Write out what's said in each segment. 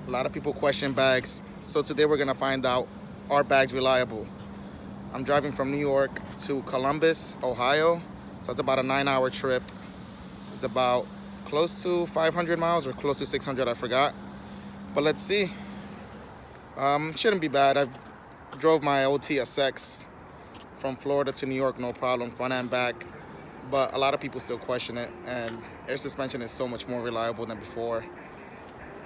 A lot of people question bags. So today we're gonna find out, are bags reliable? I'm driving from New York to Columbus, Ohio. So it's about a 9-hour trip. It's about close to 500 miles or close to 600, I forgot. But let's see. Shouldn't be bad. I've drove my old TSX from Florida to New York, no problem, front and back. But a lot of people still question it, and air suspension is so much more reliable than before.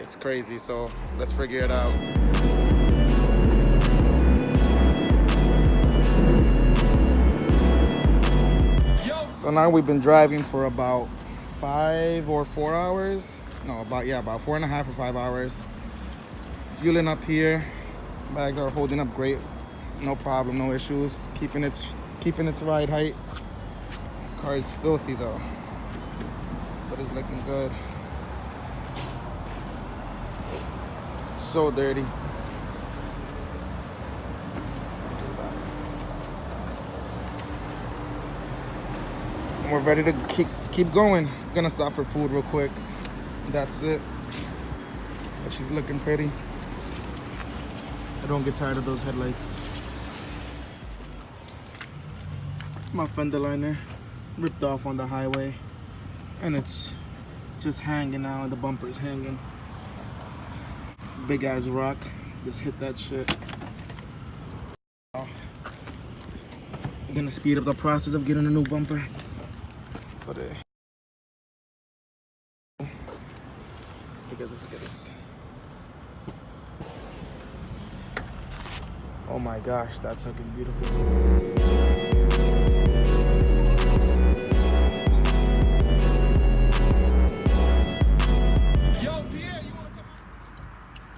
It's crazy, so let's figure it out. So now we've been driving for about 5 or 4 hours. No, about 4.5 or 5 hours. Fueling up here. Bags are holding up great. No problem, no issues. Keeping its ride height. Car is filthy though, but it's looking good. It's so dirty. And we're ready to keep going. Gonna stop for food real quick. That's it. But she's looking pretty. I don't get tired of those headlights. My fender liner ripped off on the highway, and it's just hanging now, and the bumper is hanging. Big ass rock just hit that shit. I'm gonna speed up the process of getting a new bumper. Look at this, look at this. Oh my gosh, that tuck is beautiful.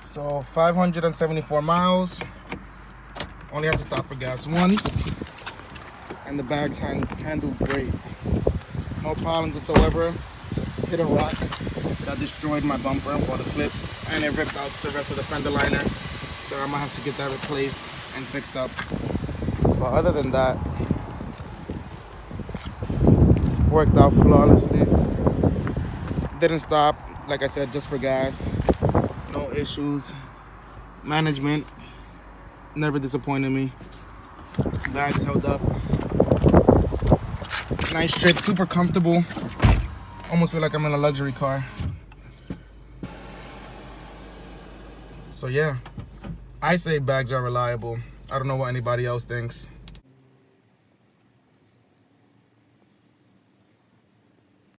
So 574 miles. Only had to stop for gas once, and the bags handled great. No problems whatsoever. Just hit a rock that destroyed my bumper or the clips, and it ripped out the rest of the fender liner. So I'm gonna have to get that replaced and fixed up. But other than that, worked out flawlessly. Didn't stop, like I said, just for gas. No issues. Management never disappointed me. Bags held up. Nice trip, super comfortable. Almost feel like I'm in a luxury car. So yeah, I say bags are reliable. I don't know what anybody else thinks.